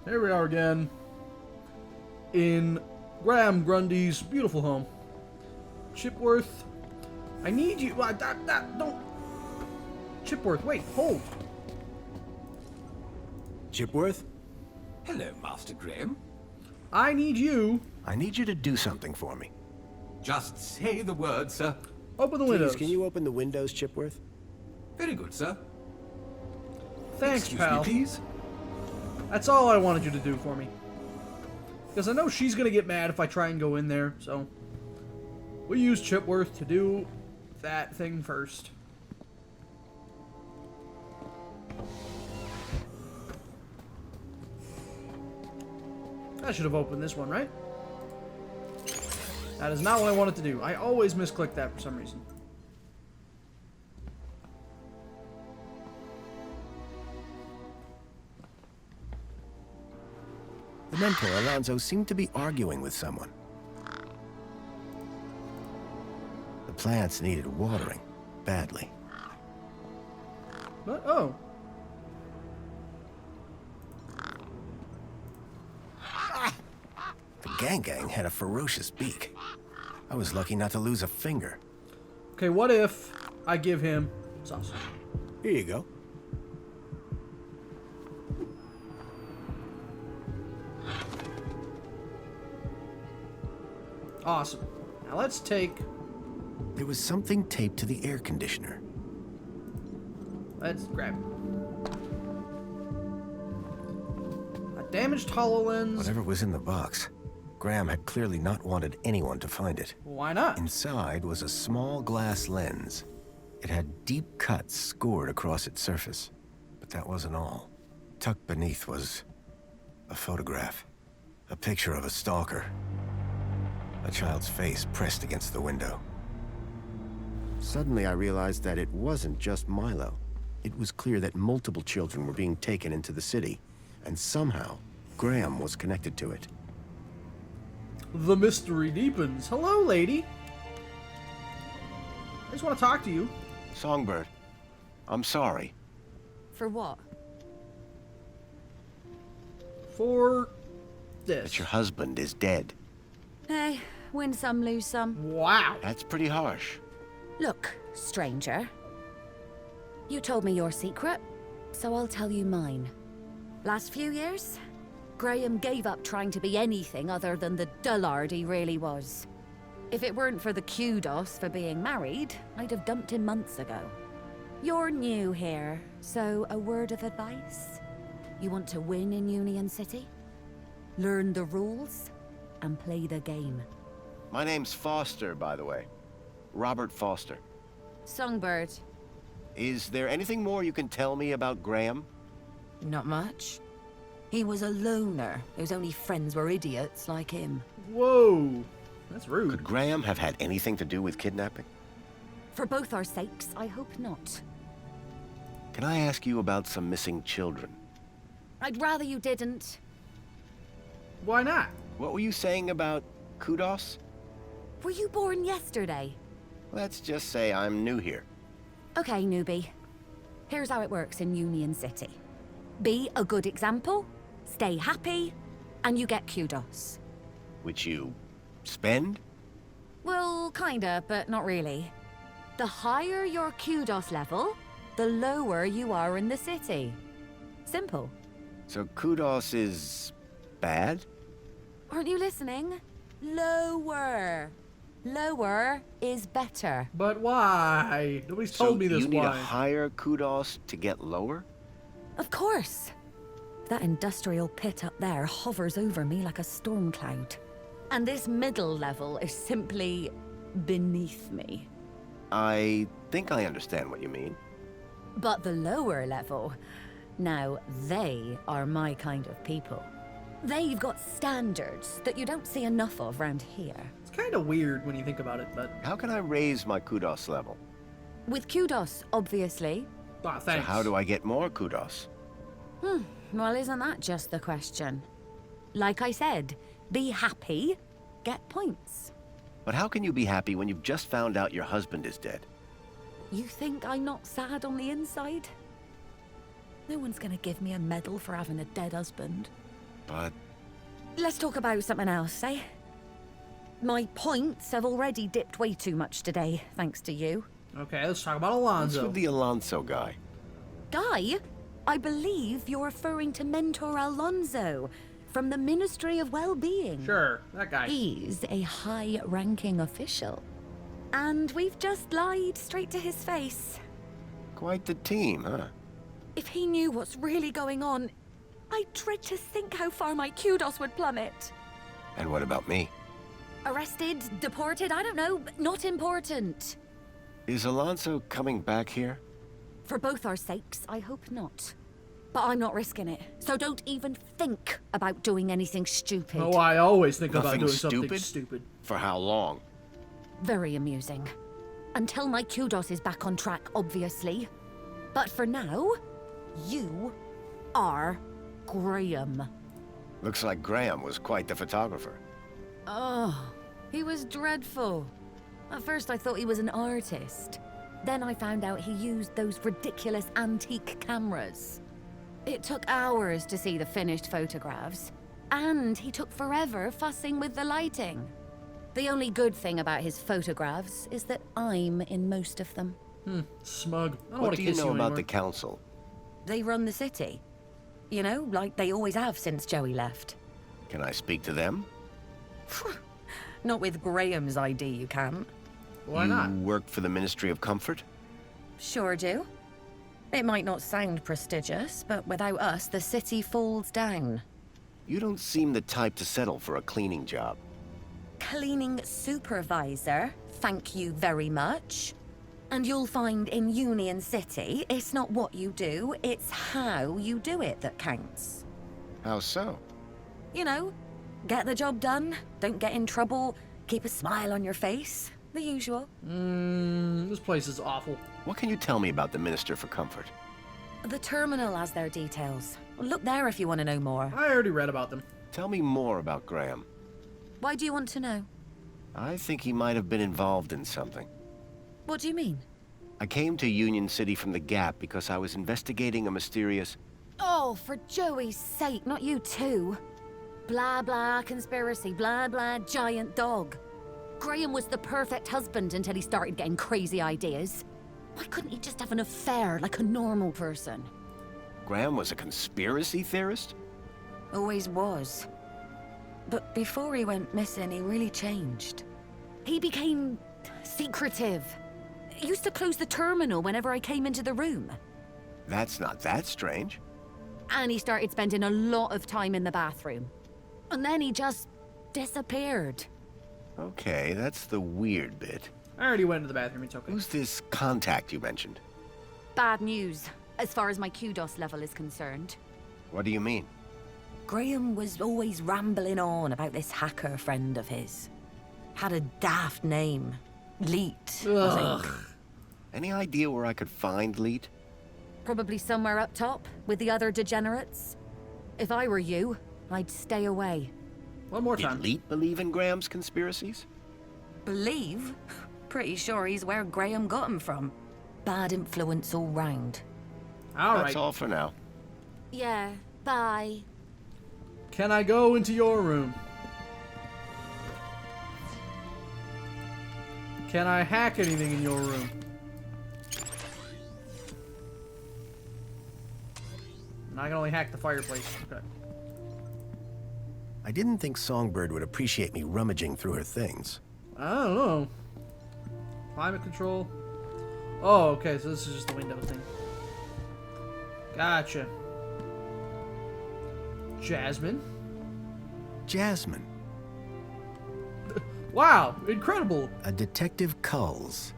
Here we are again. In Graham Grundy's beautiful home. Chipworth, I need you. Don't. Chipworth, wait, hold. Chipworth? Hello, Master Graham. I need you. I need you to do something for me. Just say the word, sir. Open the windows. Please, can you open the windows, Chipworth? Very good, sir. Thanks, Excuse pal. me, please. That's all I wanted you to do for me. Because I know she's going to get mad if I try and go in there, so... we use Chipworth to do that thing first. I should have opened this one, right? That is not what I wanted to do. I always misclick that for some reason. The mentor, Alonzo, seemed to be arguing with someone. The plants needed watering, badly. But, oh. The Gang had a ferocious beak. I was lucky not to lose a finger. Okay, what if I give him sauce? Here you go. Awesome. Now let's take... There was something taped to the air conditioner. let's grab it. A damaged HoloLens. Whatever was in the box, Graham had clearly not wanted anyone to find it. Why not? Inside was a small glass lens. It had deep cuts scored across its surface. But that wasn't all. Tucked beneath was a photograph. A picture of a stalker. A child's face pressed against the window. Suddenly I realized that it wasn't just Milo. It was clear that multiple children were being taken into the city, and somehow Graham was connected to it. The mystery deepens. Hello, lady. I just want to talk to you. Songbird, I'm sorry. For what? For this. That your husband is dead. Hey, win some, lose some. Wow. That's pretty harsh. Look, stranger. You told me your secret, so I'll tell you mine. Last few years, Graham gave up trying to be anything other than the dullard he really was. If it weren't for the kudos for being married, I'd have dumped him months ago. You're new here, so a word of advice? You want to win in Union City? Learn the rules and play the game. My name's Foster, by the way. Robert Foster. Songbird. Is there anything more you can tell me about Graham? Not much. He was a loner whose only friends were idiots like him. Whoa. That's rude. Could Graham have had anything to do with kidnapping? For both our sakes, I hope not. Can I ask you about some missing children? I'd rather you didn't. Why not? What were you saying about kudos? Were you born yesterday? Let's just say I'm new here. Okay, newbie. Here's how it works in Union City. Be a good example, stay happy, and you get kudos. Which you spend? Well, kinda, but not really. The higher your kudos level, the lower you are in the city. Simple. So kudos is bad? Aren't you listening? Lower. Lower is better. But why? Nobody's told me this you need why. a higher kudos to get lower? Of course. That industrial pit up there hovers over me like a storm cloud. And this middle level is simply beneath me. I think I understand what you mean. But the lower level, now they are my kind of people. They've got standards that you don't see enough of round here. It's kind of weird when you think about it, but... How can I raise my kudos level? With kudos, obviously. Ah, So thanks. how do I get more kudos? Well, isn't that just the question? Like I said, be happy, get points. But how can you be happy when you've just found out your husband is dead? You think I'm not sad on the inside? No one's gonna give me a medal for having a dead husband. But Let's talk about something else, eh? My points have already dipped way too much today, thanks to you. Okay, let's talk about what's Alonzo. with the Alonso guy? Guy, I believe you're referring to Mentor Alonso from the Ministry of Well-Being. Sure, that guy. He's a high-ranking official. And we've just lied straight to his face. Quite the team, huh? If he knew what's really going on, I dread to think how far my kudos would plummet. And what about me? Arrested, deported, I don't know, but not important. Is Alonso coming back here? For both our sakes, I hope not. But I'm not risking it, so don't even think about doing anything stupid. Oh, I always think about Nothing doing something stupid? stupid. For how long? Very amusing. Until my kudos is back on track, obviously. But for now, you are Graham. Looks like Graham was quite the photographer. Oh, he was dreadful. At first I thought he was an artist. Then I found out he used those ridiculous antique cameras. It took hours to see the finished photographs. And he took forever fussing with the lighting. The only good thing about his photographs is that I'm in most of them. Smug. I don't What want do to you kiss know you about anymore. the council? They run the city. You know, like they always have since Joey left. Can I speak to them? Not with Graham's ID, you can't. Why not? You work for the Ministry of Comfort? Sure do. It might not sound prestigious, but without us, the city falls down. You don't seem the type to settle for a cleaning job. Cleaning supervisor, thank you very much. And you'll find in Union City, it's not what you do, it's how you do it that counts. How so? You know, get the job done, don't get in trouble, keep a smile on your face, the usual. This place is awful. What can you tell me about the Minister for Comfort? The terminal has their details. Look there if you want to know more. I already read about them. Tell me more about Graham. Why do you want to know? I think he might have been involved in something. What do you mean? I came to Union City from the Gap because I was investigating a mysterious... Oh, for Joey's sake, not you too. Blah blah conspiracy, blah blah giant dog. Graham was the perfect husband until he started getting crazy ideas. Why couldn't he just have an affair like a normal person? Graham was a conspiracy theorist? Always was. But before he went missing, he really changed. He became secretive. He used to close the terminal whenever I came into the room. That's not that strange. And he started spending a lot of time in the bathroom. And then he just disappeared. Okay, that's the weird bit. I already went to the bathroom, it's okay. Who's this contact you mentioned? Bad news, as far as my kudos level is concerned. What do you mean? Graham was always rambling on about this hacker friend of his. Had a daft name. Leet, I think. Any idea where I could find Leet? Probably somewhere up top, with the other degenerates. If I were you, I'd stay away. One more Did time. Leet believe in Graham's conspiracies? Believe? Pretty sure he's where Graham got him from. Bad influence all round. All That's right. all for now. Yeah, bye. Can I go into your room? Can I hack anything in your room? I can only hack the fireplace. Okay. I didn't think Songbird would appreciate me rummaging through her things. I don't know. Climate control. Oh, okay, so this is just the window thing. Gotcha. Jasmine. Jasmine, Wow, incredible. a Detective Culls.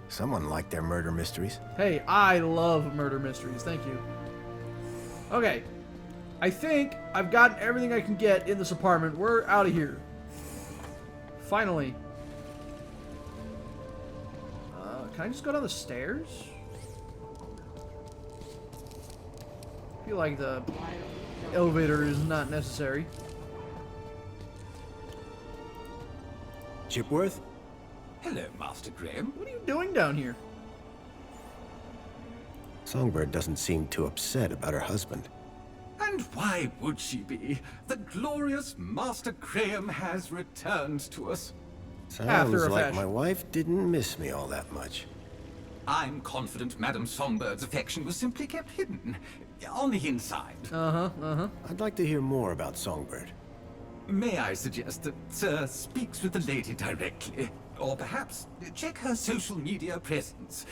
Someone liked their murder mysteries. Hey, I love murder mysteries. Thank you. Okay. I think I've gotten everything I can get in this apartment. We're out of here. Finally. Can I just go down the stairs? I feel like the elevator is not necessary. Chipworth? Hello, Master Graham. What are you doing down here? Songbird doesn't seem too upset about her husband. And why would she be? The glorious Master Graham has returned to us. Sounds a like fashion. my wife didn't miss me all that much. I'm confident Madame Songbird's affection was simply kept hidden. On the inside. I'd like to hear more about Songbird. May I suggest that Sir speaks with the lady directly? Or perhaps check her social media presence.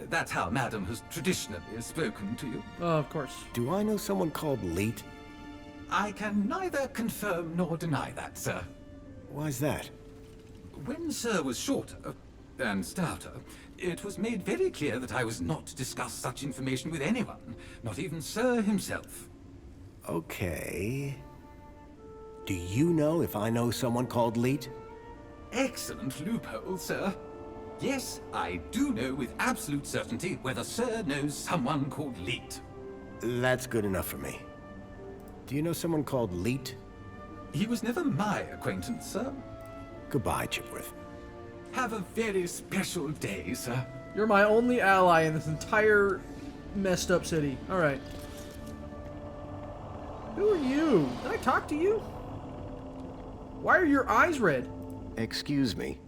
That's how Madame has traditionally spoken to you. Of course. Do I know someone called Leet? I can neither confirm nor deny that, sir. Why's that? When Sir was shorter and stouter, it was made very clear that I was not to discuss such information with anyone, not even Sir himself. Okay. Do you know if I know someone called Leet? Excellent loophole, sir. Yes, I do know with absolute certainty whether Sir knows someone called Leet. That's good enough for me. Do you know someone called Leet? He was never my acquaintance, sir. Goodbye, Chipworth. Have a very special day, sir. You're my only ally in this entire messed up city. Alright. Who are you? Did I talk to you? Why are your eyes red? Excuse me.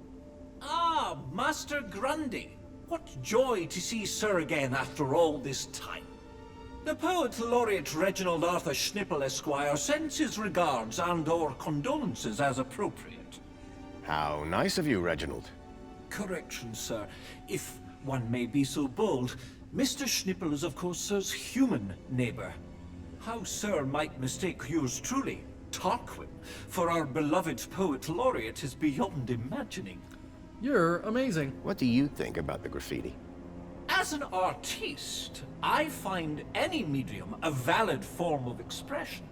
Ah, Master Grundy. What joy to see Sir again after all this time. The Poet Laureate Reginald Arthur Schnipple Esquire sends his regards and/or condolences as appropriate. How nice of you, Reginald. Correction, sir. If one may be so bold, Mr. Schnipple is of course Sir's human neighbor. How Sir might mistake yours truly, Tarquin, for our beloved Poet Laureate is beyond imagining. You're amazing. What do you think about the graffiti? As an artiste, I find any medium a valid form of expression.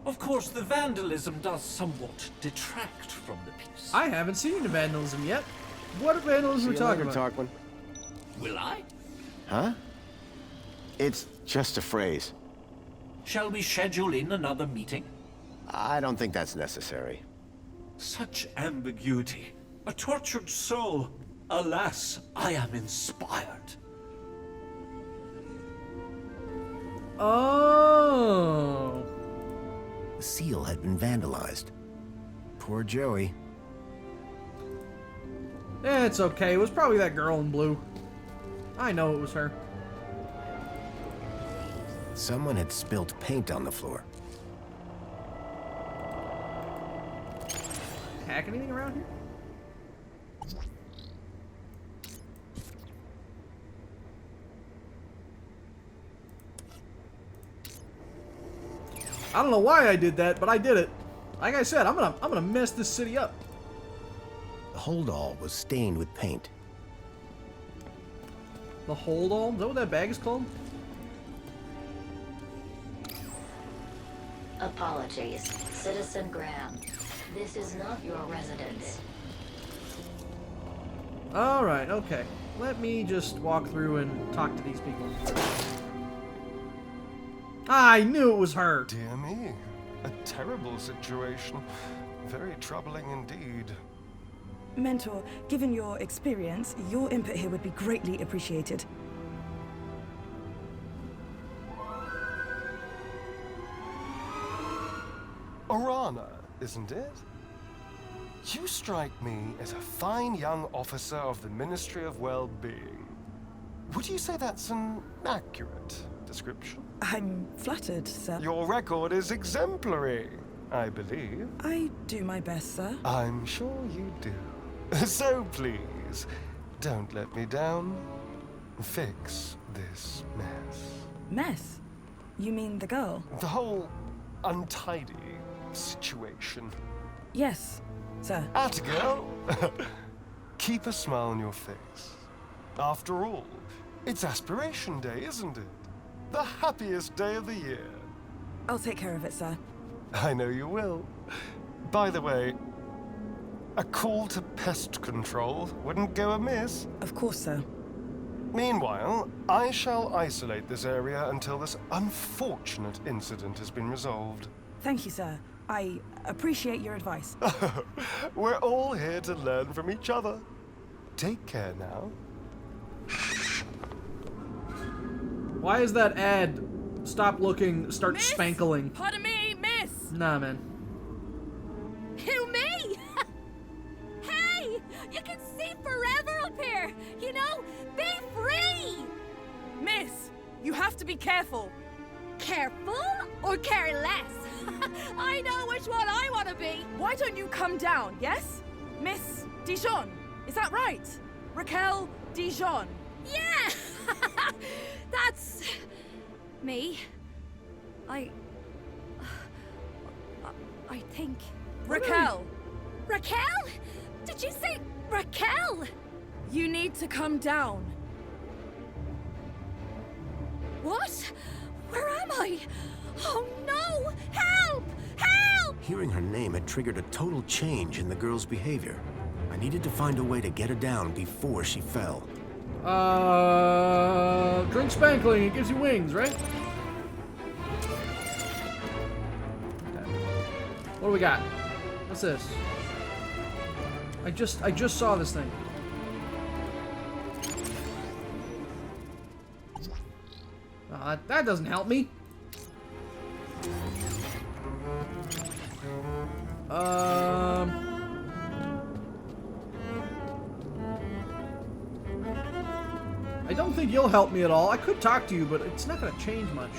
Of course, the vandalism does somewhat detract from the piece. I haven't seen the vandalism yet. What vandalism are we talking about? Tarquin. Will I? Huh? It's just a phrase. Shall we schedule in another meeting? I don't think that's necessary. Such ambiguity. A tortured soul. Alas, I am inspired. Oh. The seal had been vandalized. Poor Joey. It's okay. It was probably that girl in blue. I know it was her. Someone had spilt paint on the floor. Hack anything around here? I don't know why I did that, but I did it. Like I said, I'm gonna mess this city up. The holdall was stained with paint. The hold all? Is that what that bag is called? Apologies, Citizen Graham. This is not your residence. Alright, okay. Let me just walk through and talk to these people. I knew it was her! Dear me, a terrible situation. Very troubling indeed. Mentor, given your experience, your input here would be greatly appreciated. Orana, isn't it? You strike me as a fine young officer of the Ministry of Well-Being. Would you say that's an accurate description? I'm flattered, sir. Your record is exemplary, I believe. I do my best, sir. I'm sure you do. So please, don't let me down. Fix this mess. Mess? You mean the girl? The whole untidy situation. Yes, sir. Atta girl! Keep a smile on your face. After all, it's Aspiration Day, isn't it? The happiest day of the year. I'll take care of it, sir. I know you will. By the way, a call to pest control wouldn't go amiss. Of course, sir. Meanwhile, I shall isolate this area until this unfortunate incident has been resolved. Thank you, sir. I appreciate your advice. We're all here to learn from each other. Take care now. Why is that ad stop looking, start Miss? spankling. Pardon me, miss! Nah, man. Who, me? Hey! You can see forever up here! You know? Be free! Miss, you have to be careful. Careful or careless? I know which one I want to be! Why don't you come down, yes? Miss Dijon, is that right? Raquel Dijon. Yeah! That's... me. I think... Raquel, Raquel? Did you say Raquel? you need to come down. What? Where am I? Oh no! Help! Help! Hearing her name had triggered a total change in the girl's behavior. I needed to find a way to get her down before she fell. Drink spankling, it gives you wings, right? Okay. What do we got? What's this? I just saw this thing. Oh, that doesn't help me. I don't think you'll help me at all. I could talk to you, but it's not going to change much.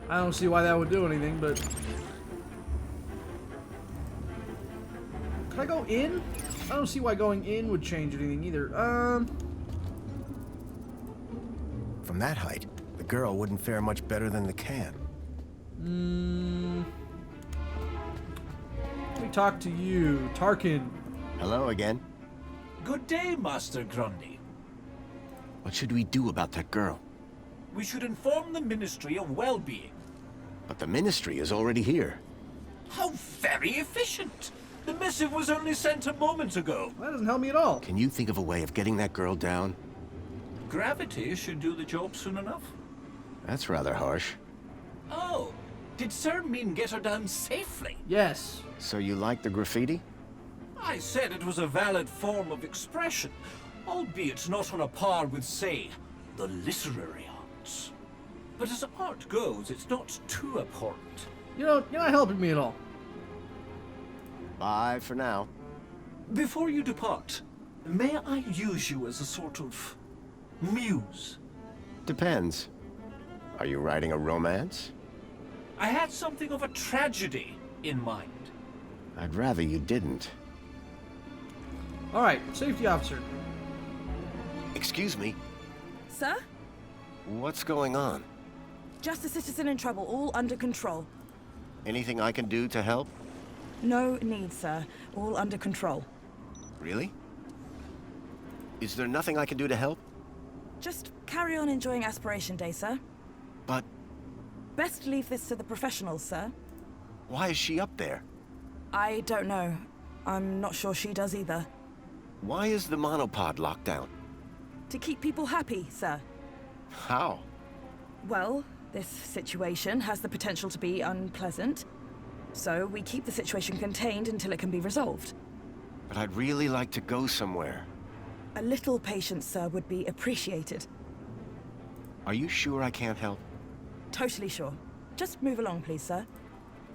I don't see why that would do anything, but... Could I go in? I don't see why going in would change anything either. From that height, the girl wouldn't fare much better than the can. Let me talk to you, Tarkin. Hello again. Good day, Master Grundy. What should we do about that girl? We should inform the Ministry of Well-being. But the Ministry is already here. How very efficient! The missive was only sent a moment ago. That doesn't help me at all. Can you think of a way of getting that girl down? Gravity should do the job soon enough. That's rather harsh. Oh, did Sir mean get her down safely? Yes. So you like the graffiti? I said it was a valid form of expression, albeit not on a par with, say, the literary arts. But as art goes, it's not too abhorrent. You're not helping me at all. Bye for now. Before you depart, may I use you as a sort of muse? Depends. Are you writing a romance? I had something of a tragedy in mind. I'd rather you didn't. Alright, safety officer. Excuse me, Sir? what's going on? Just a citizen in trouble, all under control. Anything I can do to help? No need, sir. All under control. Really? Is there nothing I can do to help? Just carry on enjoying Aspiration Day, sir. But Best leave this to the professionals, sir. why is she up there? I don't know. I'm not sure she does either. Why is the monopod locked down? To keep people happy, sir. How? Well, this situation has the potential to be unpleasant. So we keep the situation contained until it can be resolved. But I'd really like to go somewhere. A little patience, sir, would be appreciated. Are you sure I can't help? Totally sure. Just move along, please, sir.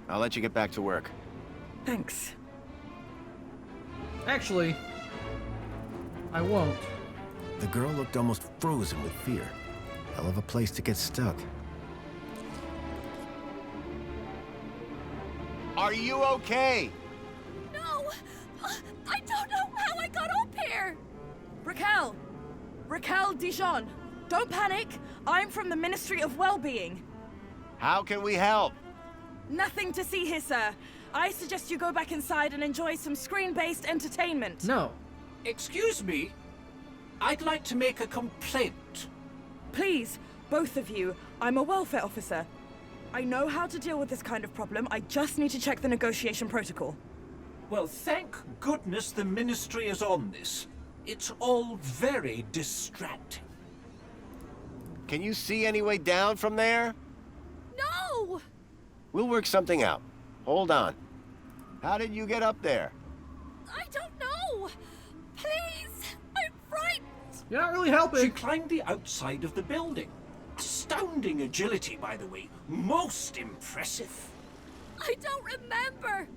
I'll let you get back to work. Thanks. Actually, I won't. The girl looked almost frozen with fear. Hell of a place to get stuck. Are you okay? No! I don't know how I got up here! Raquel! Raquel Dijon! Don't panic! I'm from the Ministry of Well-being. How can we help? Nothing to see here, sir. I suggest you go back inside and enjoy some screen-based entertainment. No. Excuse me? I'd like to make a complaint. Please, both of you. I'm a welfare officer. I know how to deal with this kind of problem. I just need to check the negotiation protocol. Well, thank goodness the Ministry is on this. It's all very distracting. Can you see any way down from there? No! We'll work something out. Hold on. How did you get up there? I don't know. Please, I'm frightened. You're not really She helping. climbed the outside of the building. Astounding agility, by the way. Most impressive. I don't remember.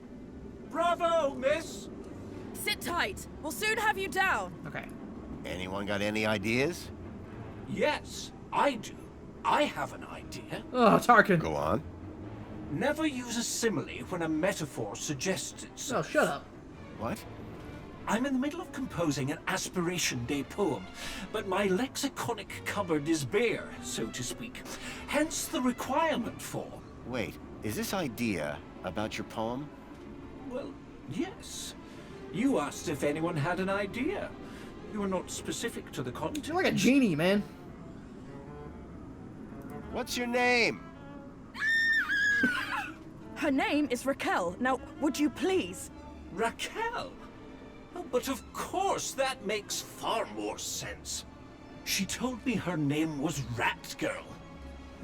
Bravo, miss! Sit tight. We'll soon have you down. Okay. Anyone got any ideas? Yes, I do. I have an idea. Oh, Tarkin. Go on. Never use a simile when a metaphor suggests Oh, itself. shut up. What? I'm in the middle of composing an Aspiration Day poem, but my lexiconic cupboard is bare, so to speak. Hence the requirement for... Wait, is this idea about your poem? Well, yes. You asked if anyone had an idea. You were not specific to the content. You're like a genie, man. What's your name? Her name is Raquel. Now, would you please? Raquel? Oh, but of course, that makes far more sense. She told me her name was Rat Girl.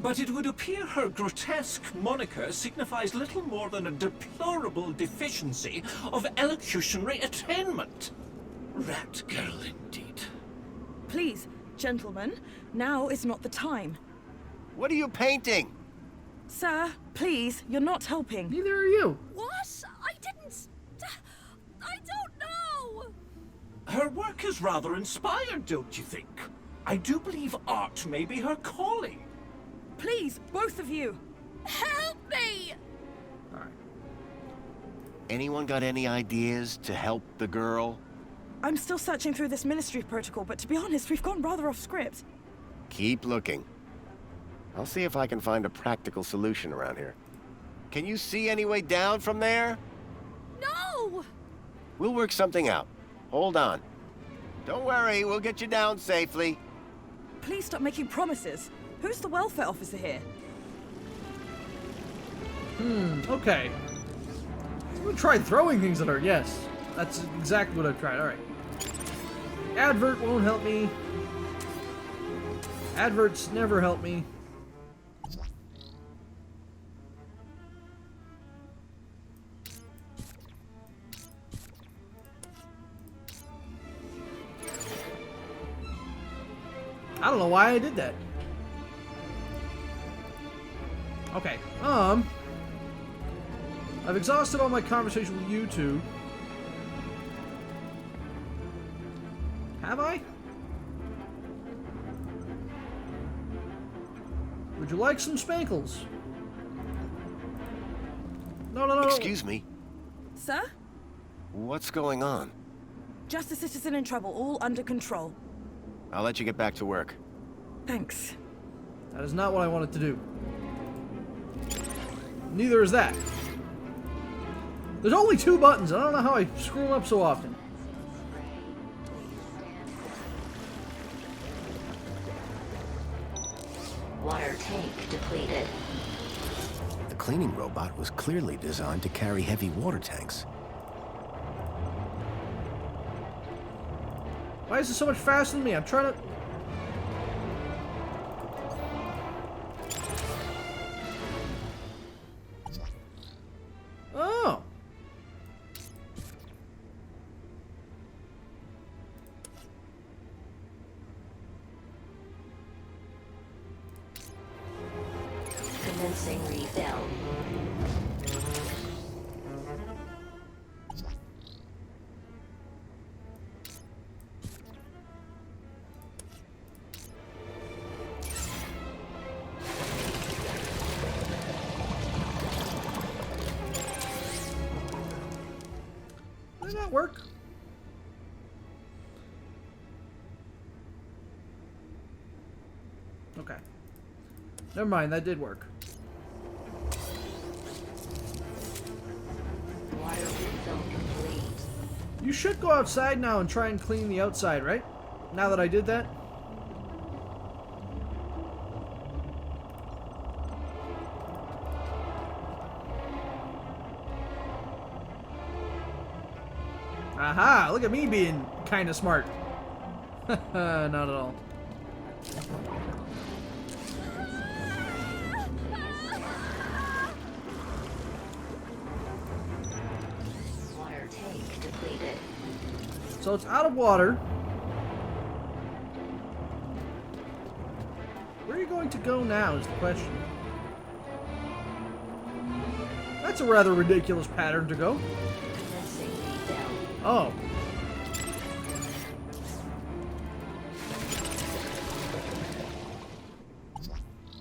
But it would appear her grotesque moniker signifies little more than a deplorable deficiency of elocutionary attainment. Rat Girl, indeed. Please, gentlemen, now is not the time. What are you painting? Sir, please, you're not helping. Neither are you. What? I didn't. I don't know. Her work is rather inspired, don't you think? I do believe art may be her calling. Please, both of you. Help me! All right. Anyone got any ideas to help the girl? I'm still searching through this ministry protocol, but to be honest, we've gone rather off script. Keep looking. I'll see if I can find a practical solution around here. Can you see any way down from there? No! We'll work something out. Hold on. Don't worry, we'll get you down safely. Please stop making promises. Who's the welfare officer here? Okay. I'm gonna try throwing things at her, yes. That's exactly what I've tried. Alright. Advert won't help me. Adverts never help me. I don't know why I did that. Okay. I've exhausted all my conversation with you two. Have I? Would you like some spankles? No, no, no. Excuse me. Sir? What's going on? Just a citizen in trouble, all under control. I'll let you get back to work. Thanks. That is not what I wanted to do. Neither is that. There's only 2 buttons. I don't know how I screw them up so often. Water tank depleted. The cleaning robot was clearly designed to carry heavy water tanks. Why is this so much faster than me? I'm trying to... Oh. Commencing refill. Did that work? Okay. Never mind, that did work. Water refill complete. You should go outside now and try and clean the outside, right? Now that I did that? Aha! Look at me being kind of smart. Not at all. So it's out of water. Where are you going to go now is the question. That's a rather ridiculous pattern to go. Commencing down. Oh.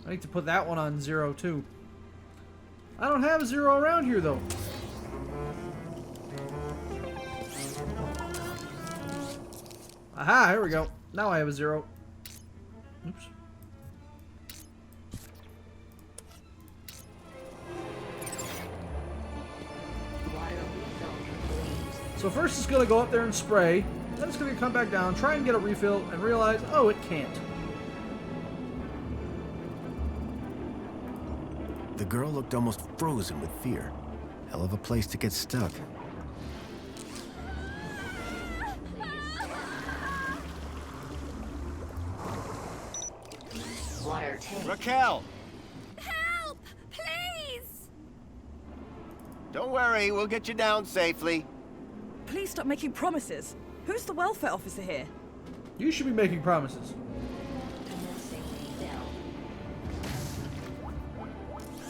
I need to put that one on 0 too. I don't have a 0 around here though. Aha, here we go. Now I have a 0. Oops. Water refill complete. So first it's going to go up there and spray. Then it's going to come back down, try and get a refill, and realize, oh, it can't. The girl looked almost frozen with fear. Hell of a place to get stuck. Water tank. Raquel! Help! Please! Don't worry, we'll get you down safely. Please stop making promises. Who's the welfare officer here? You should be making promises. Commencing down. Water refill complete.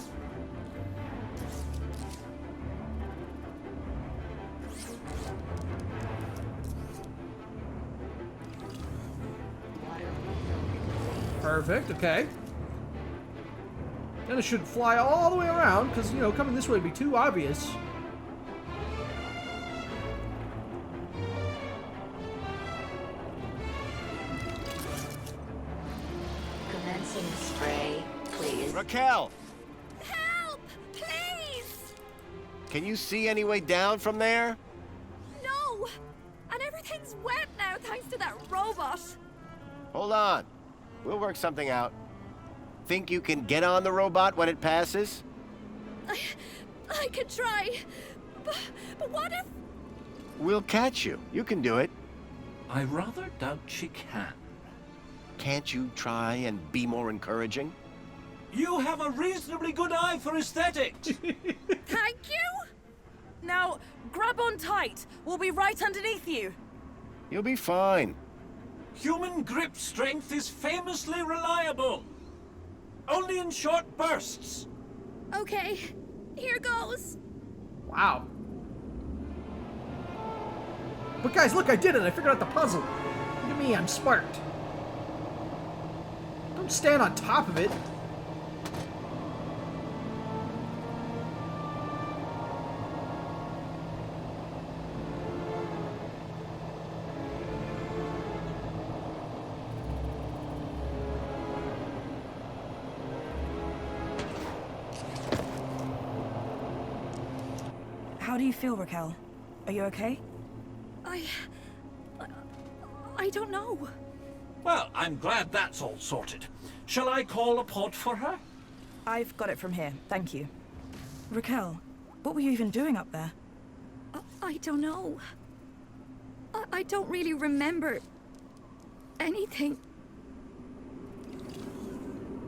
Perfect, okay. Then it should fly all the way around, because, you know, coming this way would be too obvious. Commencing spray, please. Raquel! Help! Please! Can you see any way down from there? No! And everything's wet now thanks to that robot. Hold on. We'll work something out. Think you can get on the robot when it passes? I could try. But what if... We'll catch you. You can do it. I rather doubt she can. Can't you try and be more encouraging? You have a reasonably good eye for aesthetics. Thank you? Now, grab on tight. We'll be right underneath you. You'll be fine. Human grip strength is famously reliable. Only in short bursts. Okay, here goes. Wow. But guys, look, I did it. I figured out the puzzle. Look at me, I'm smart. Don't stand on top of it. How do you feel, Raquel? Are you okay? I don't know. Well, I'm glad that's all sorted. Shall I call a pod for her? I've got it from here, thank you. Raquel, what were you even doing up there? I don't know. I don't really remember anything.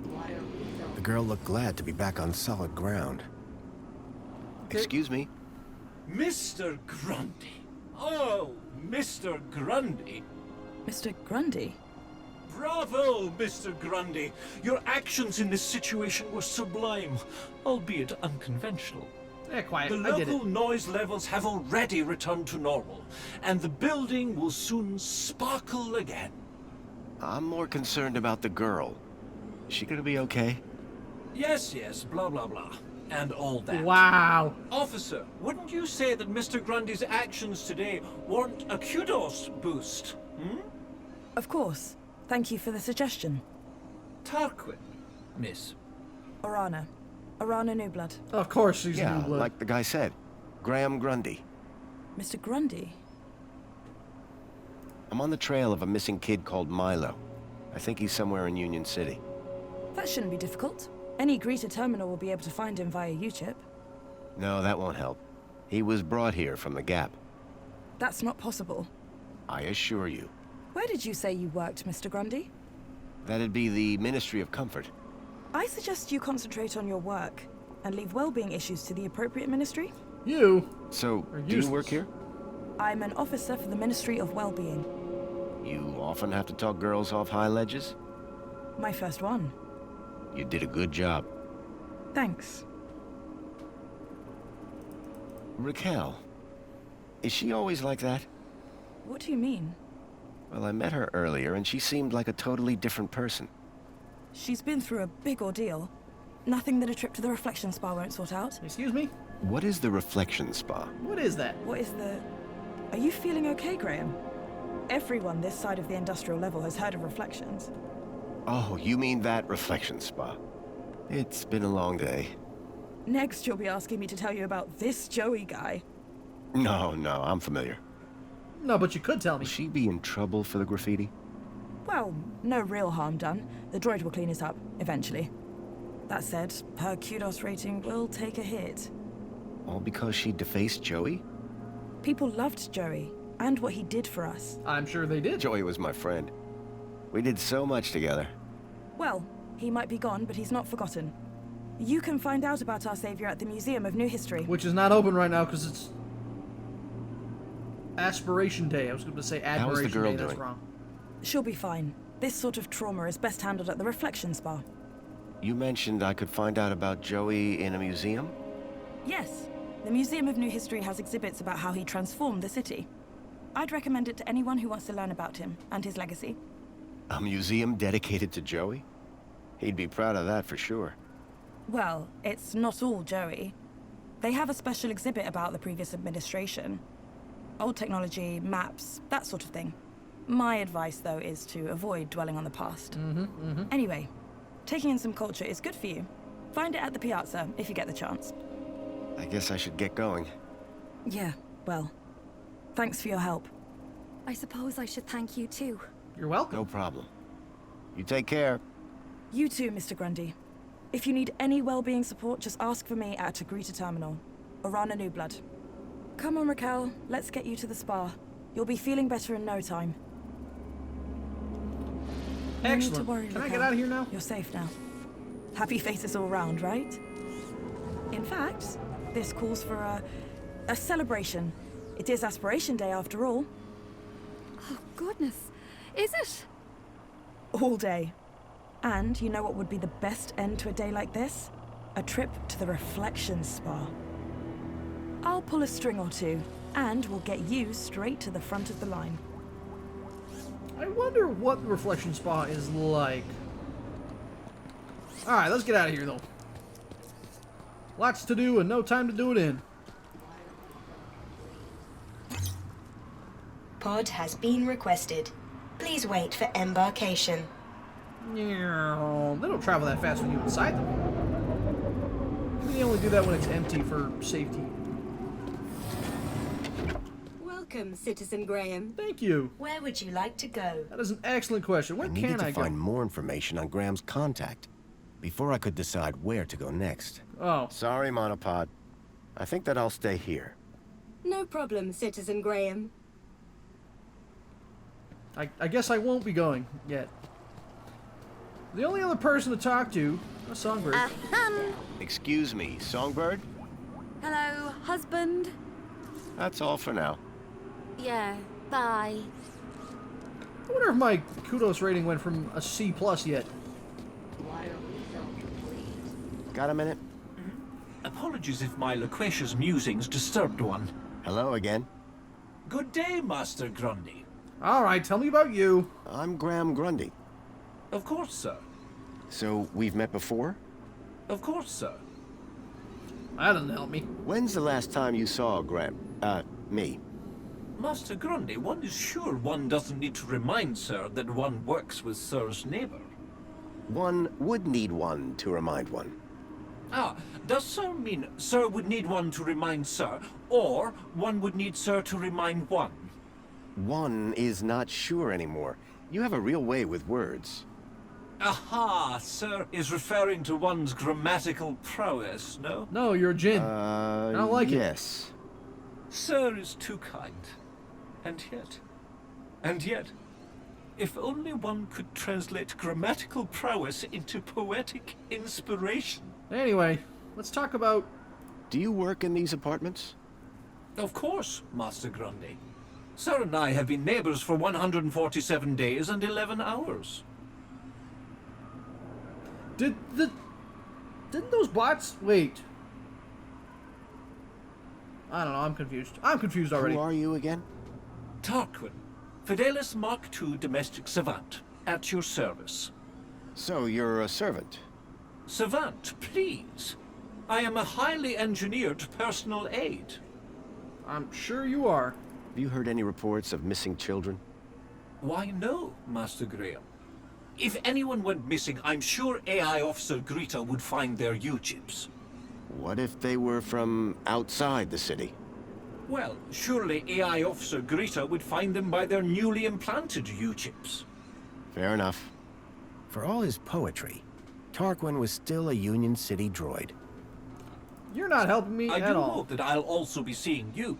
Water refill. The girl looked glad to be back on solid ground. Excuse me. Mr. Grundy. Oh, Mr. Grundy. Mr. Grundy? Bravo, Mr. Grundy. Your actions in this situation were sublime, albeit unconventional. Yeah, quiet. The I did it. local noise levels have already returned to normal, and the building will soon sparkle again. I'm more concerned about the girl. Is she gonna be okay? Yes, blah, blah, blah. And all that. Wow. Officer, wouldn't you say that Mr. Grundy's actions today warrant a kudos boost? Of course. Thank you for the suggestion. Tarquin, miss. Orana. Orana Newblood. Of course she's Yeah, new blood. like the guy said. Graham Grundy. Mr. Grundy? I'm on the trail of a missing kid called Milo. I think he's somewhere in Union City. That shouldn't be difficult. Any Greta terminal will be able to find him via U-chip. No, that won't help. He was brought here from the Gap. That's not possible. I assure you. Where did you say you worked, Mr. Grundy? That'd be the Ministry of Comfort. I suggest you concentrate on your work and leave well-being issues to the appropriate ministry. You So, are do you work useless. here? I'm an officer for the Ministry of Well-Being. You often have to talk girls off high ledges? My first one. You did a good job. Thanks. Raquel. Is she always like that? What do you mean? Well, I met her earlier, and she seemed like a totally different person. She's been through a big ordeal. Nothing that a trip to the Reflection Spa won't sort out. Excuse me? What is the Reflection Spa? What is that? What is the... Are you feeling okay, Graham? Everyone this side of the industrial level has heard of Reflections. Oh, you mean that Reflection Spa. It's been a long day. Next, you'll be asking me to tell you about this Joey guy. No, I'm familiar. No, but you could tell me. Will she be in trouble for the graffiti? Well, no real harm done. The droid will clean it up, eventually. That said, her kudos rating will take a hit. All because she defaced Joey? People loved Joey, and what he did for us. I'm sure they did. Joey was my friend. We did so much together. Well, he might be gone, but he's not forgotten. You can find out about our savior at the Museum of New History. Which is not open right now because it's Aspiration Day. I was going to say Admiration How's the girl Day. That's doing? wrong. She'll be fine. This sort of trauma is best handled at the Reflection Spa. You mentioned I could find out about Joey in a museum? Yes. The Museum of New History has exhibits about how he transformed the city. I'd recommend it to anyone who wants to learn about him and his legacy. A museum dedicated to Joey? He'd be proud of that for sure. Well, it's not all Joey. They have a special exhibit about the previous administration. Old technology, maps, that sort of thing. My advice, though, is to avoid dwelling on the past. Anyway, taking in some culture is good for you. Find it at the Piazza, if you get the chance. I guess I should get going. Yeah, well, thanks for your help. I suppose I should thank you too. You're welcome. No problem. You take care. You too, Mr. Grundy. If you need any well-being support, just ask for me at Agrita Terminal, or Rana Newblood. Come on, Raquel, let's get you to the spa. You'll be feeling better in no time. No need to Excellent. worry, Can I Raquel. get out of here now? You're safe now. Happy faces all round, right? In fact, this calls for a celebration. It is Aspiration Day after all. Oh, goodness. Is it? All day. And you know what would be the best end to a day like this? A trip to the Reflection Spa. I'll pull a string or two, and we'll get you straight to the front of the line. I wonder what the Reflection Spa is like. Alright, let's get out of here, though. Lots to do and no time to do it in. Pod has been requested. Please wait for embarkation. Yeah, they don't travel that fast when you're inside them. They only do that when it's empty for safety. Welcome, Citizen Graham. Thank you. Where would you like to go? That is an excellent question. Where I needed can to I go? find more information on Graham's contact before I could decide where to go next. Oh, Sorry, Monopod. I think that I'll stay here. No problem, Citizen Graham. I guess I won't be going yet. The only other person to talk to, a songbird. Excuse me, Songbird? Hello, husband? That's all for now. Yeah, bye. I wonder if my kudos rating went from a C+ yet. Why are we so complete? Got a minute? Apologies if my loquacious musings disturbed one. Hello again. Good day, Master Grundy. Alright, tell me about you. I'm Graham Grundy. Of course, sir. So, we've met before? Of course, sir. That doesn't help me. When's the last time you saw Graham? Me. Master Grundy, one is sure one doesn't need to remind Sir that one works with Sir's neighbor. One would need one to remind one. Ah, does Sir mean Sir would need one to remind Sir, or one would need Sir to remind one? One is not sure anymore. You have a real way with words. Aha, Sir is referring to one's grammatical prowess, no? No, you're a gin. I don't like it. yes. Sir is too kind. And yet, if only one could translate grammatical prowess into poetic inspiration. Anyway, let's talk about... Do you work in these apartments? Of course, Master Grundy. Sir and I have been neighbors for 147 days and 11 hours. Didn't those bots... Wait. I don't know, I'm confused. I'm confused already. Who are you again? Tarquin, Fidelis Mark II domestic savant, at your service. So you're a servant. Savant, please. I am a highly engineered personal aid. I'm sure you are. Have you heard any reports of missing children? Why, no, Master Graham. If anyone went missing, I'm sure AI Officer Greta would find their U-chips. What if they were from outside the city? Well, surely AI Officer Greta would find them by their newly implanted U-chips. Fair enough. For all his poetry, Tarquin was still a Union City droid. You're not helping me I at do all. hope that I'll also be seeing you.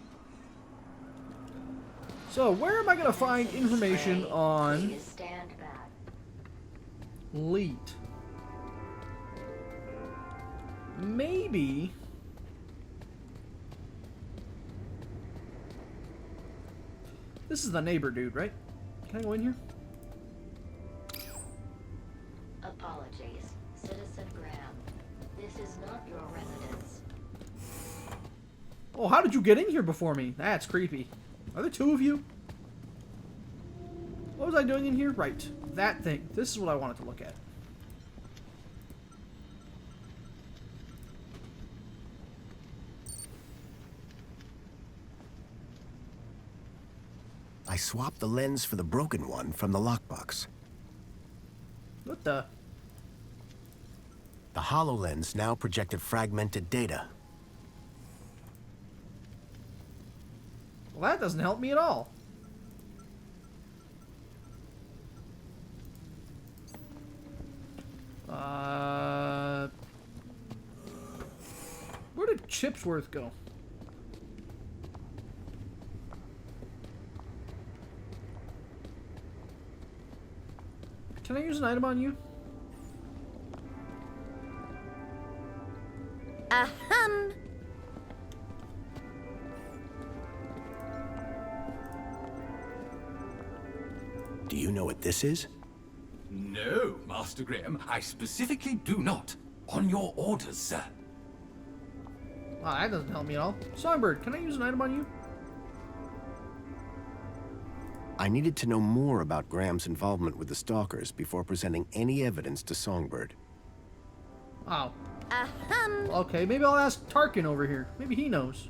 So, where am I going to find information on Please stand back. Leet? Maybe... This is the neighbor dude, right? Can I go in here? Apologies, Citizen Graham. This is not your residence. Oh, how did you get in here before me? That's creepy. Are there two of you? What was I doing in here? Right. That thing. This is what I wanted to look at. I swapped the lens for the broken one from the lockbox. What the? The HoloLens now projected fragmented data. Well, that doesn't help me at all. Where did Chipsworth go? Can I use an item on you? Ahem. Do you know what this is? No, Master Graham, I specifically do not. On your orders, sir. Wow, that doesn't help me at all. Songbird, can I use an item on you? I needed to know more about Graham's involvement with the Stalkers before presenting any evidence to Songbird. Oh. Ahem. Okay, maybe I'll ask Tarkin over here. Maybe he knows.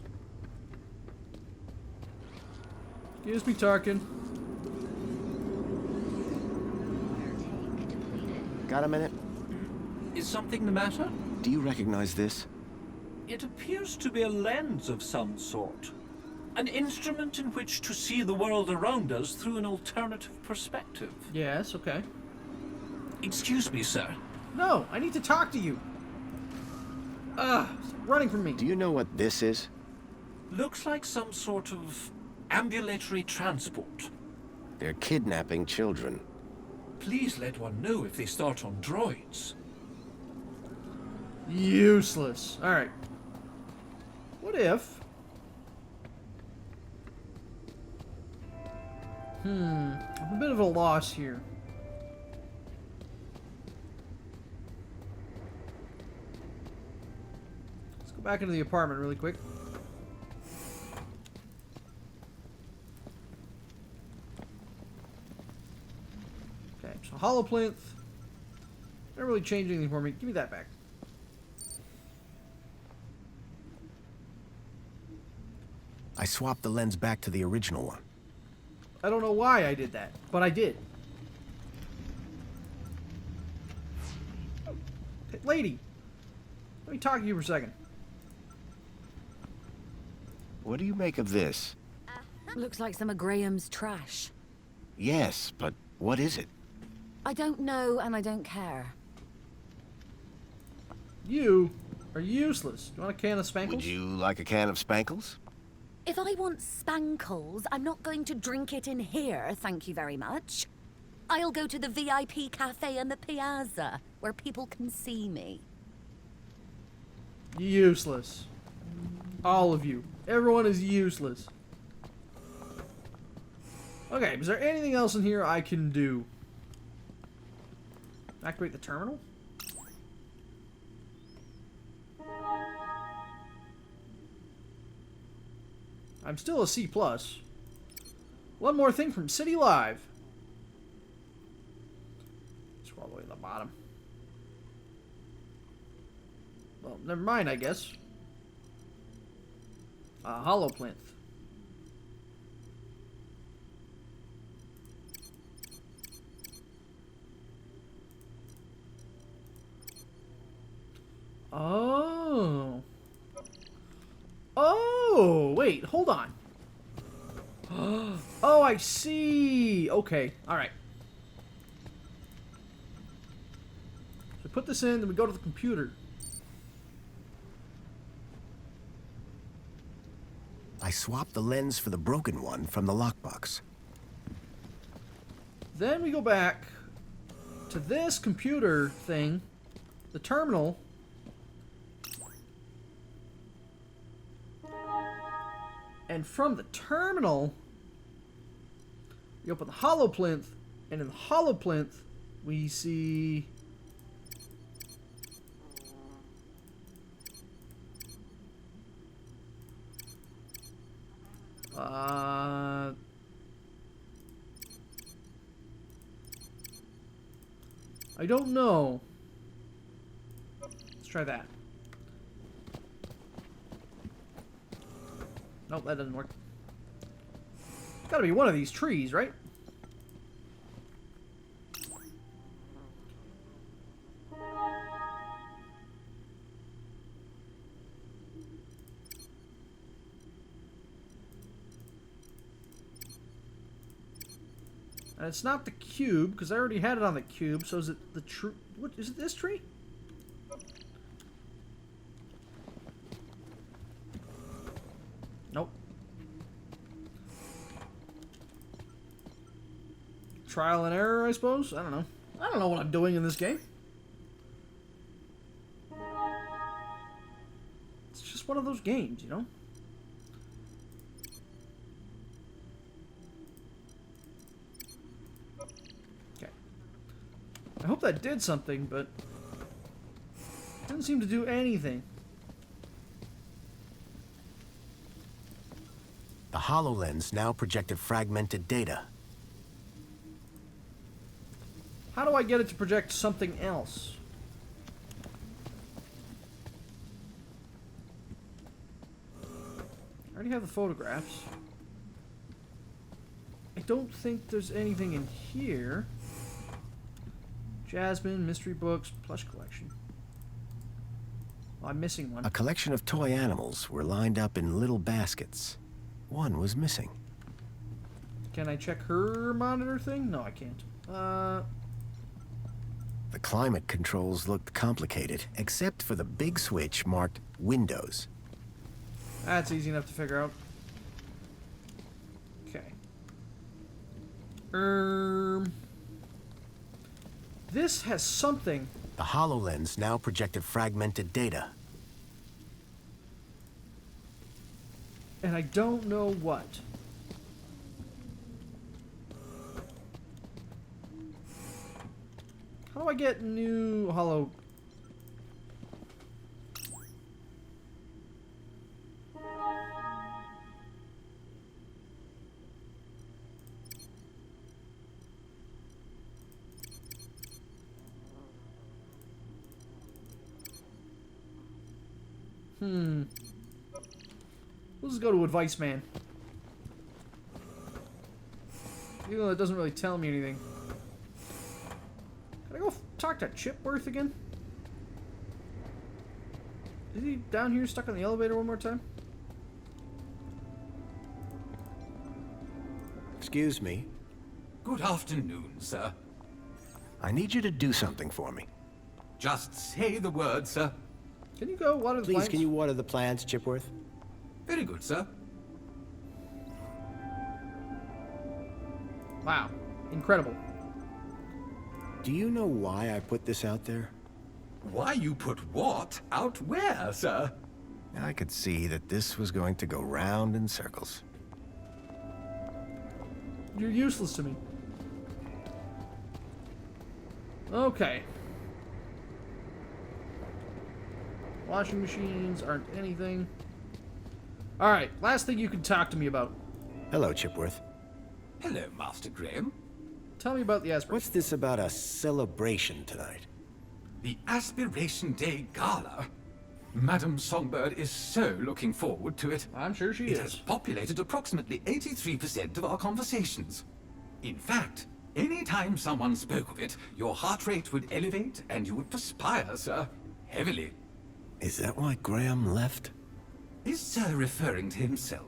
Excuse me, Tarkin. Tank depleted. Got a minute? Is something the matter? Do you recognize this? It appears to be a lens of some sort. An instrument in which to see the world around us through an alternative perspective. Yes, okay. Excuse me, sir. No, I need to talk to you. Running from me. Do you know what this is? Looks like some sort of ambulatory transport. They're kidnapping children. Please let one know if they start on droids. Useless. Alright. What if... I'm a bit of a loss here. Let's go back into the apartment really quick. Okay, so hollow plinth. Not really changed anything for me. Give me that back. I swapped the lens back to the original one. I don't know why I did that, but I did. Hey, lady, let me talk to you for a second. What do you make of this? Looks like some of Graham's trash. Yes, but what is it? I don't know, and I don't care. You are useless. Do you want a can of Spankles? Would you like a can of Spankles? If I want spankles, I'm not going to drink it in here, thank you very much. I'll go to the VIP cafe in the Piazza, where people can see me. Useless. All of you. Everyone is useless. Okay, is there anything else in here I can do? Activate the terminal? I'm still a C+. One more thing from City Live. Scroll all the way to the bottom. Well, never mind, I guess. Hollow plinth. Oh. Oh, wait, hold on. Oh, I see. Okay, all right. So put this in, then we go to the computer. I swapped the lens for the broken one from the lockbox. Then we go back to this computer thing, the terminal. And from the terminal, we open the hollow plinth, and in the hollow plinth, we see I don't know. Let's try that. Nope, that doesn't work. It's gotta be one of these trees, right? And it's not the cube, because I already had it on the cube, so is it the tree? What, is it this tree? Nope. Trial and error, I suppose? I don't know. I don't know what I'm doing in this game. It's just one of those games, you know? Okay. I hope that did something, but it didn't seem to do anything. The HoloLens now projected fragmented data. How do I get it to project something else? I already have the photographs. I don't think there's anything in here. Jasmine, mystery books, plush collection. Oh, I'm missing one. A collection of toy animals were lined up in little baskets. One was missing. Can I check her monitor thing? No, I can't. The climate controls looked complicated, except for the big switch marked Windows. That's easy enough to figure out. Okay. This has something. The HoloLens now projected fragmented data. And I don't know what. How do I get new hollow? Let's go to Advice Man. Even though it doesn't really tell me anything. Can I go talk to Chipworth again? Is he down here stuck in the elevator one more time? Excuse me. Good afternoon, sir. I need you to do something for me. Just say the word, sir. Can you go water the Please, plants? can you water the plants, Chipworth? Very good, sir. Wow. Incredible. Do you know why I put this out there? Why you put what out where, sir? I could see that this was going to go round in circles. You're useless to me. Okay. Washing machines aren't anything. Alright, last thing you can talk to me about. Hello, Chipworth. Hello, Master Graham. Tell me about the aspiration. What's this about a celebration tonight? The Aspiration Day Gala. Madame Songbird is so looking forward to it. I'm sure she It has is. populated approximately 83% of our conversations. In fact, any time someone spoke of it, your heart rate would elevate and you would perspire, sir. Heavily. Is that why Graham left? Is Sir referring to himself?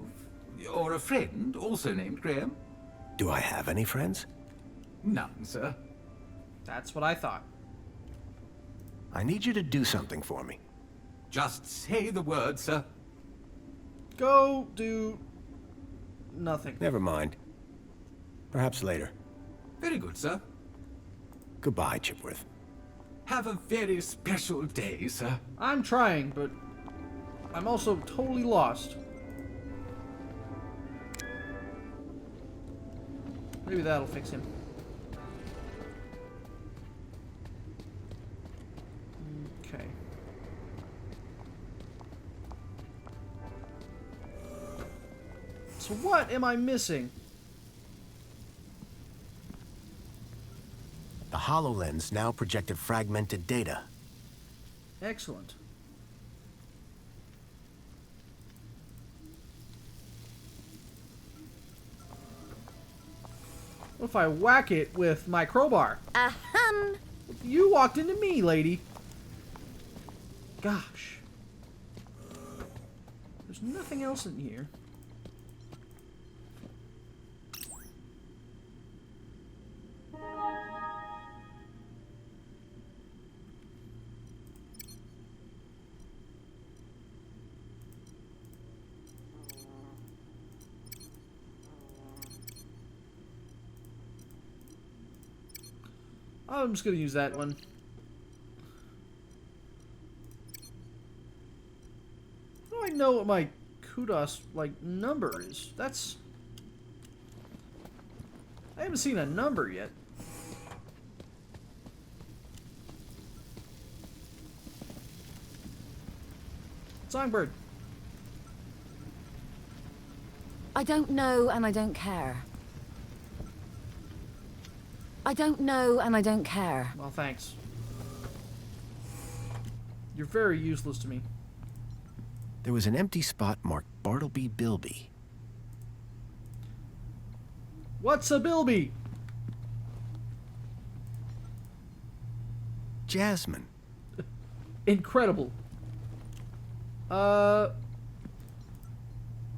Or a friend, also named Graham? Do I have any friends? None, sir. That's what I thought. I need you to do something for me. Just say the word, sir. Go do nothing. Never mind. Perhaps later. Very good, sir. Goodbye, Chipworth. Have a very special day, sir. I'm trying, but I'm also totally lost. Maybe that'll fix him. Okay. So what am I missing? The HoloLens now projected fragmented data. Excellent. What if I whack it with my crowbar? Ahem. You walked into me, lady. Gosh. There's nothing else in here. I'm just gonna use that one. How do I know what my kudos number is? That's... I haven't seen a number yet. Songbird. I don't know and I don't care. I don't know and I don't care. Well, thanks. You're very useless to me. There was an empty spot marked Bartleby Bilby. What's a bilby? Jasmine. Incredible.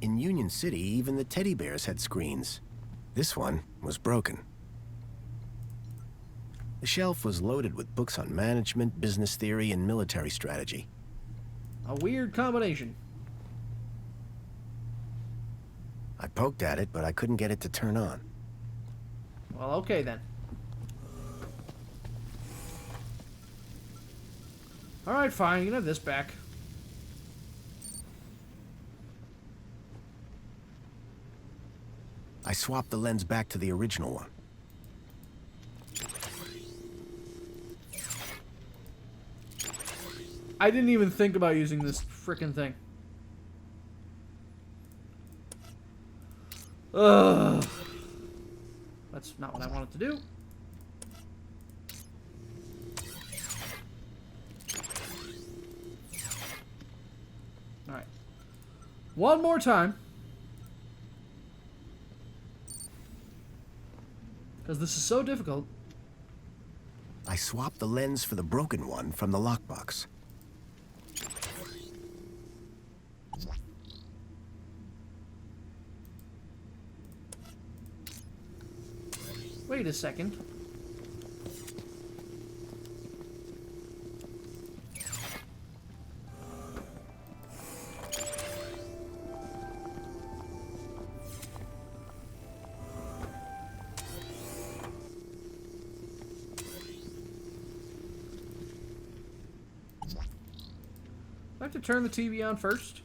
In Union City, even the teddy bears had screens. This one was broken. The shelf was loaded with books on management, business theory, and military strategy. A weird combination. I poked at it, but I couldn't get it to turn on. Well, okay then. Alright, fine. You can have this back. I swapped the lens back to the original one. I didn't even think about using this frickin' thing. Ugh. That's not what I wanted to do. Alright. One more time. Because this is so difficult. I swapped the lens for the broken one from the lockbox. Wait a second. I have to turn the TV on first?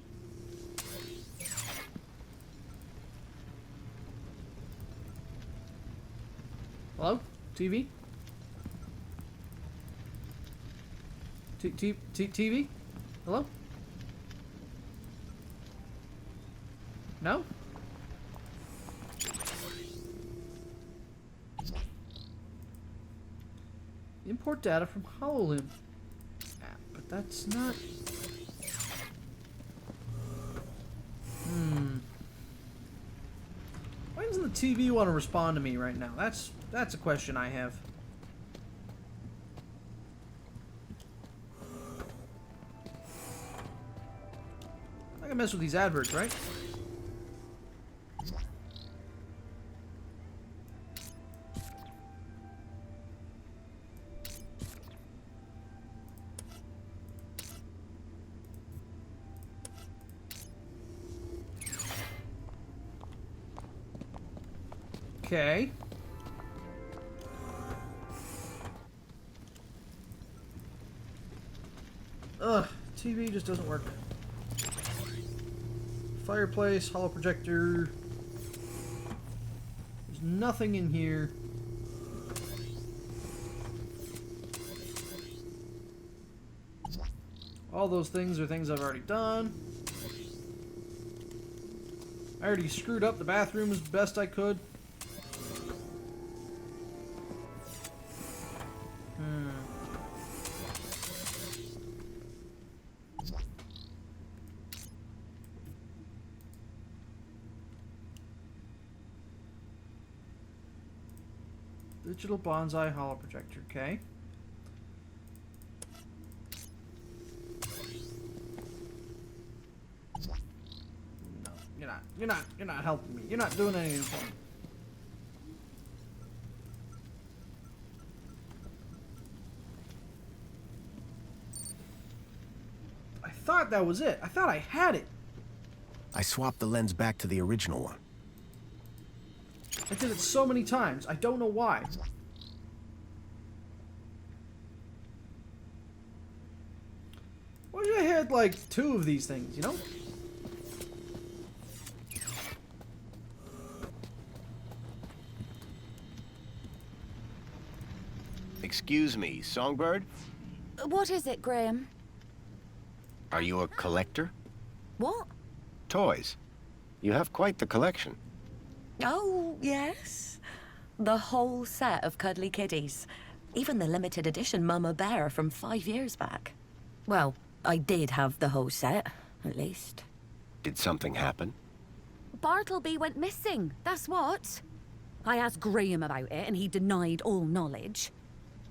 Hello? TV? TV? Hello? No? Import data from HoloLens app, but that's not... Why doesn't the TV want to respond to me right now? That's a question I have. I can mess with these adverts, right? Okay. Ugh, TV just doesn't work. Fireplace, hollow projector. There's nothing in here. All those things are things I've already done. I already screwed up the bathroom as best I could. Digital bonsai hollow projector, okay. No, you're not helping me. You're not doing anything for me. I thought that was it. I thought I had it. I swapped the lens back to the original one. I did it so many times. I don't know why. What if I had like 2 of these things, you know? Excuse me, Songbird? What is it, Graham? Are you a collector? What? Toys. You have quite the collection. Oh, yes. The whole set of cuddly kiddies. Even the limited edition Mama Bear from 5 years back. Well, I did have the whole set, at least. Did something happen? Bartleby went missing, that's what. I asked Graham about it and he denied all knowledge.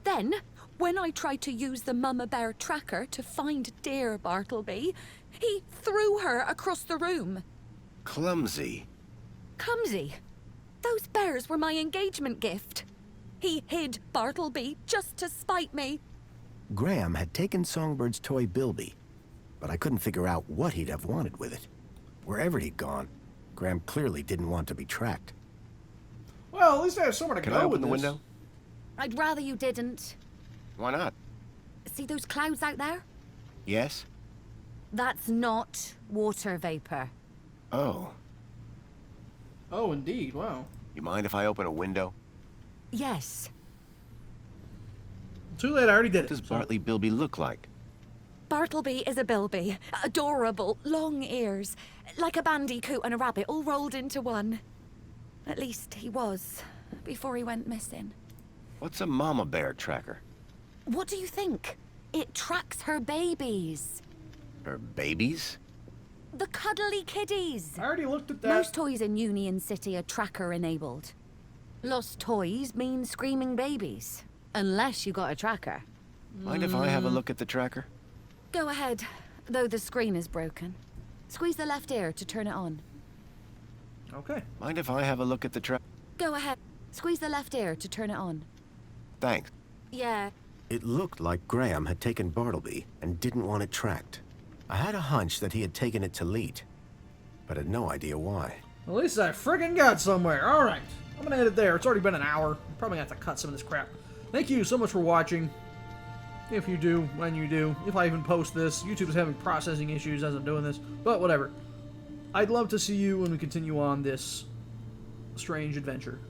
Then, when I tried to use the Mama Bear tracker to find dear Bartleby, he threw her across the room. Clumsy. Clumsy? Those bears were my engagement gift. He hid Bartleby just to spite me. Graham had taken Songbird's toy Bilby, but I couldn't figure out what he'd have wanted with it. Wherever he'd gone, Graham clearly didn't want to be tracked. Well, at least I have somewhere to Can go I with open the this. window? I'd rather you didn't. Why not? See those clouds out there? Yes? That's not water vapor. Oh. Oh, indeed. Wow. You mind if I open a window? Yes. Too late. I already did What it. does Bartleby Bilby look like? Bartleby is a bilby. Adorable, long ears. Like a bandicoot and a rabbit all rolled into one. At least he was, before he went missing. What's a mama bear tracker? What do you think? It tracks her babies. Her babies? The cuddly kiddies. I already looked at that. Most toys in Union City are tracker-enabled. Lost toys mean screaming babies. Unless you got a tracker. Mind if I have a look at the tracker? Go ahead, though the screen is broken. Squeeze the left ear to turn it on. Okay. Mind if I have a look at the tracker? Go ahead. Squeeze the left ear to turn it on. Thanks. Yeah. It looked like Graham had taken Bartleby and didn't want it tracked. I had a hunch that he had taken it to Leet, but had no idea why. At least I friggin' got somewhere. Alright. I'm gonna end it there. It's already been an hour. I'm probably gonna have to cut some of this crap. Thank you so much for watching. If you do, when you do, if I even post this. YouTube is having processing issues as I'm doing this, but whatever. I'd love to see you when we continue on this strange adventure.